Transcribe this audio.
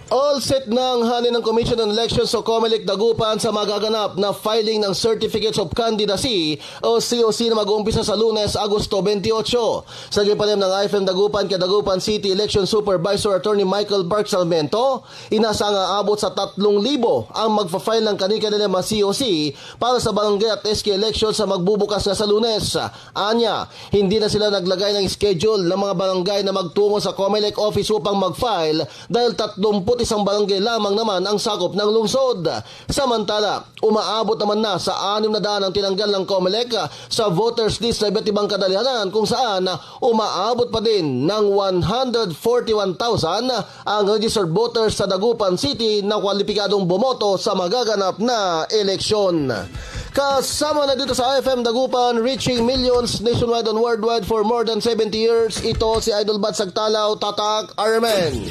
All set na ang hanin ng Commission on Elections o COMELEC Dagupan sa magaganap na filing ng Certificates of Candidacy o COC na mag-uumpisa sa Lunes, Agosto 28. Sa gipalim ng IFM Dagupan kay Dagupan City Election Supervisor Attorney Michael Park Salmento, inasa nga abot sa 3,000 ang magfa-file ng kani-kanila mga COC para sa barangay at SK election sa magbubukas na sa Lunes. Anya, hindi na sila naglagay ng schedule ng mga barangay na magtungo sa COMELEC office upang mag-file dahil 30 isang barangay lamang naman ang sakop ng lungsod. Samantala, umaabot naman na sa 600 ang tinanggal ng COMELEC sa voters list sa iba't ibang kadalihanan kung saan umaabot pa din ng 141,000 ang registered voters sa Dagupan City na kwalipikadong bumoto sa magaganap na eleksyon. Kasama na dito sa IFM Dagupan, reaching millions nationwide and worldwide for more than 70 years. Ito si Idol Bad Sagtalaw, Tatak Armen.